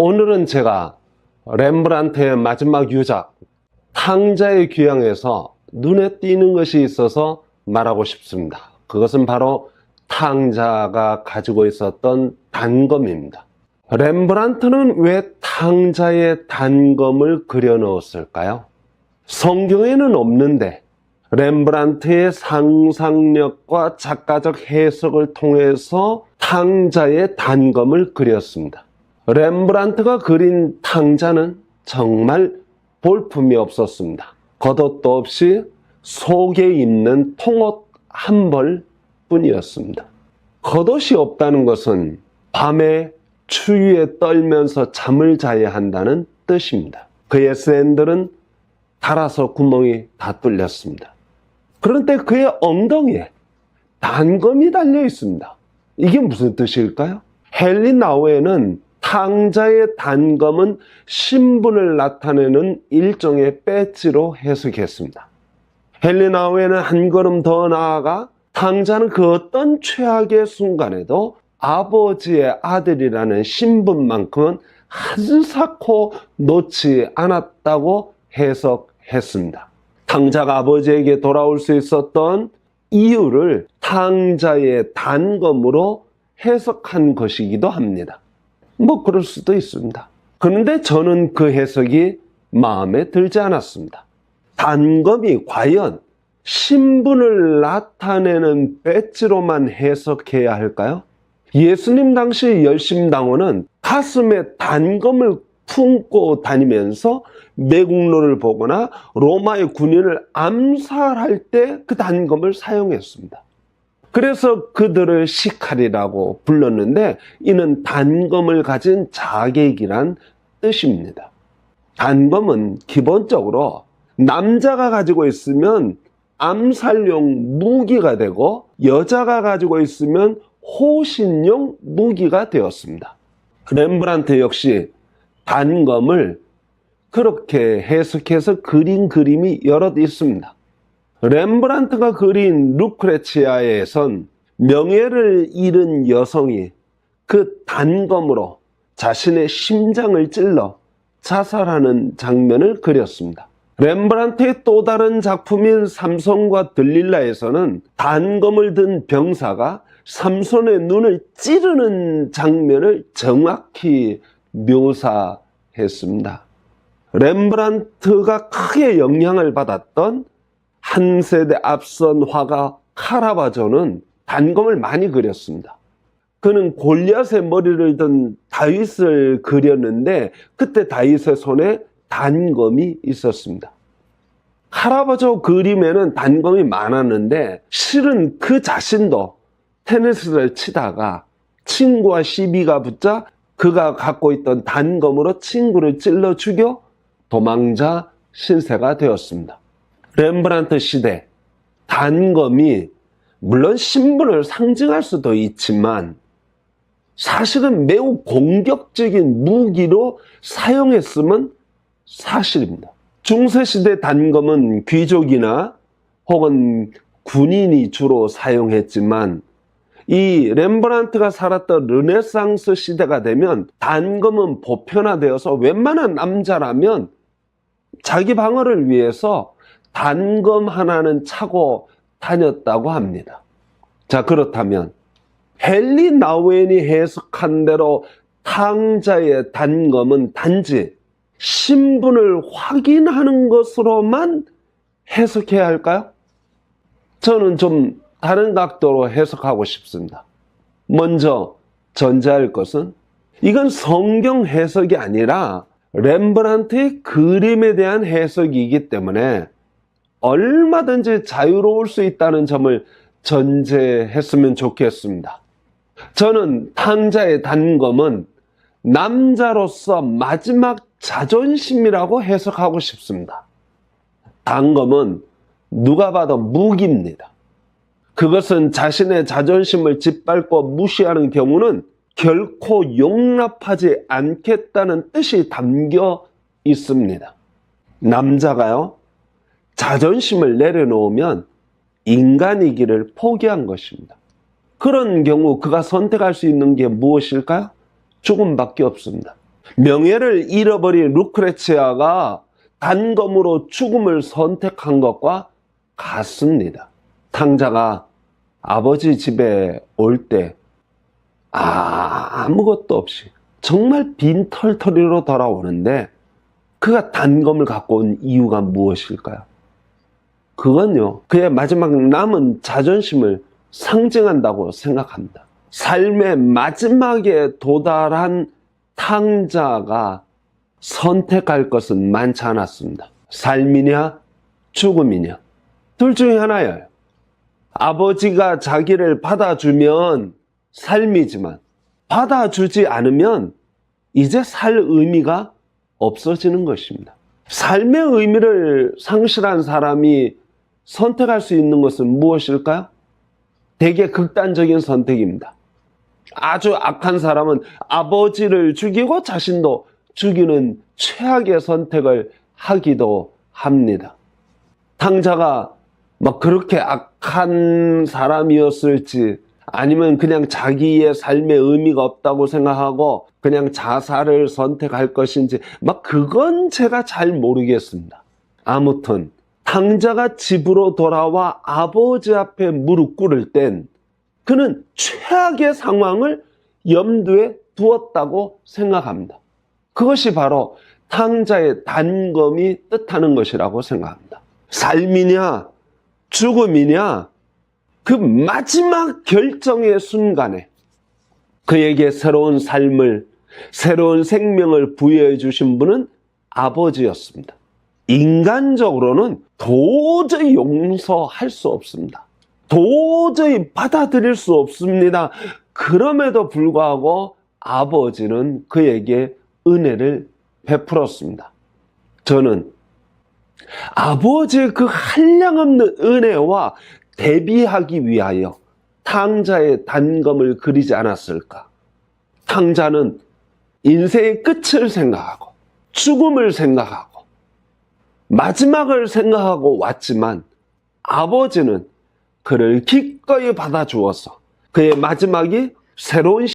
오늘은 제가 렘브란트의 마지막 유작 탕자의 귀향에서 눈에 띄는 것이 있어서 말하고 싶습니다. 그것은 바로 탕자가 가지고 있었던 단검입니다. 렘브란트는 왜 탕자의 단검을 그려 넣었을까요? 성경에는 없는데 렘브란트의 상상력과 작가적 해석을 통해서 탕자의 단검을 그렸습니다. 렘브란트가 그린 탕자는 정말 볼품이 없었습니다. 겉옷도 없이 속에 입는 통옷 한 벌 뿐이었습니다. 겉옷이 없다는 것은 밤에 추위에 떨면서 잠을 자야 한다는 뜻입니다. 그의 샌들은 닳아서 구멍이 다 뚫렸습니다. 그런데 그의 엉덩이에 단검이 달려 있습니다. 이게 무슨 뜻일까요? 헨리 나우에는 탕자의 단검은 신분을 나타내는 일종의 배지로 해석했습니다. 헨리 나우에는 한 걸음 더 나아가 탕자는 그 어떤 최악의 순간에도 아버지의 아들이라는 신분만큼은 한사코 놓지 않았다고 해석했습니다. 탕자가 아버지에게 돌아올 수 있었던 이유를 탕자의 단검으로 해석한 것이기도 합니다. 그럴 수도 있습니다. 그런데 저는 그 해석이 마음에 들지 않았습니다. 단검이 과연 신분을 나타내는 배지로만 해석해야 할까요? 예수님 당시 열심당원은 가슴에 단검을 품고 다니면서 매국노를 보거나 로마의 군인을 암살할 때 그 단검을 사용했습니다. 그래서 그들을 시칼이라고 불렀는데 이는 단검을 가진 자객이란 뜻입니다. 단검은 기본적으로 남자가 가지고 있으면 암살용 무기가 되고 여자가 가지고 있으면 호신용 무기가 되었습니다. 렘브란트 역시 단검을 그렇게 해석해서 그린 그림이 여럿 있습니다. 렘브란트가 그린 루크레치아에선 명예를 잃은 여성이 그 단검으로 자신의 심장을 찔러 자살하는 장면을 그렸습니다. 렘브란트의 또 다른 작품인 삼손과 들릴라에서는 단검을 든 병사가 삼손의 눈을 찌르는 장면을 정확히 묘사했습니다. 렘브란트가 크게 영향을 받았던 한 세대 앞선 화가 카라바조는 단검을 많이 그렸습니다. 그는 골리앗의 머리를 든 다윗을 그렸는데 그때 다윗의 손에 단검이 있었습니다. 카라바조 그림에는 단검이 많았는데 실은 그 자신도 테니스를 치다가 친구와 시비가 붙자 그가 갖고 있던 단검으로 친구를 찔러 죽여 도망자 신세가 되었습니다. 렘브란트 시대 단검이 물론 신분을 상징할 수도 있지만 사실은 매우 공격적인 무기로 사용했음은 사실입니다. 중세시대 단검은 귀족이나 혹은 군인이 주로 사용했지만 이 렘브란트가 살았던 르네상스 시대가 되면 단검은 보편화되어서 웬만한 남자라면 자기 방어를 위해서 단검 하나는 차고 다녔다고 합니다. 자, 그렇다면 헨리 나우엔이 해석한 대로 탕자의 단검은 단지 신분을 확인하는 것으로만 해석해야 할까요? 저는 좀 다른 각도로 해석하고 싶습니다. 먼저 전제할 것은 이건 성경 해석이 아니라 렘브란트의 그림에 대한 해석이기 때문에 얼마든지 자유로울 수 있다는 점을 전제했으면 좋겠습니다. 저는 탕자의 단검은 남자로서 마지막 자존심이라고 해석하고 싶습니다. 단검은 누가 봐도 무기입니다. 그것은 자신의 자존심을 짓밟고 무시하는 경우는 결코 용납하지 않겠다는 뜻이 담겨 있습니다. 남자가요, 자존심을 내려놓으면 인간이기를 포기한 것입니다. 그런 경우 그가 선택할 수 있는 게 무엇일까요? 죽음밖에 없습니다. 명예를 잃어버린 루크레치아가 단검으로 죽음을 선택한 것과 같습니다. 탕자가 아버지 집에 올 때 아무것도 없이 정말 빈털터리로 돌아오는데 그가 단검을 갖고 온 이유가 무엇일까요? 그건요, 그의 마지막 남은 자존심을 상징한다고 생각합니다. 삶의 마지막에 도달한 탕자가 선택할 것은 많지 않았습니다. 삶이냐 죽음이냐, 둘 중에 하나예요. 아버지가 자기를 받아주면 삶이지만 받아주지 않으면 이제 살 의미가 없어지는 것입니다. 삶의 의미를 상실한 사람이 선택할 수 있는 것은 무엇일까요? 되게 극단적인 선택입니다. 아주 악한 사람은 아버지를 죽이고 자신도 죽이는 최악의 선택을 하기도 합니다. 탕자가 막 그렇게 악한 사람이었을지, 아니면 그냥 자기의 삶에 의미가 없다고 생각하고 그냥 자살을 선택할 것인지, 막 그건 제가 잘 모르겠습니다. 아무튼 탕자가 집으로 돌아와 아버지 앞에 무릎 꿇을 땐 그는 최악의 상황을 염두에 두었다고 생각합니다. 그것이 바로 탕자의 단검이 뜻하는 것이라고 생각합니다. 삶이냐 죽음이냐, 그 마지막 결정의 순간에 그에게 새로운 삶을, 새로운 생명을 부여해 주신 분은 아버지였습니다. 인간적으로는 도저히 용서할 수 없습니다. 도저히 받아들일 수 없습니다. 그럼에도 불구하고 아버지는 그에게 은혜를 베풀었습니다. 저는 아버지의 그 한량없는 은혜와 대비하기 위하여 탕자의 단검을 그리지 않았을까? 탕자는 인생의 끝을 생각하고 죽음을 생각하고 마지막을 생각하고 왔지만 아버지는 그를 기꺼이 받아주어서 그의 마지막이 새로운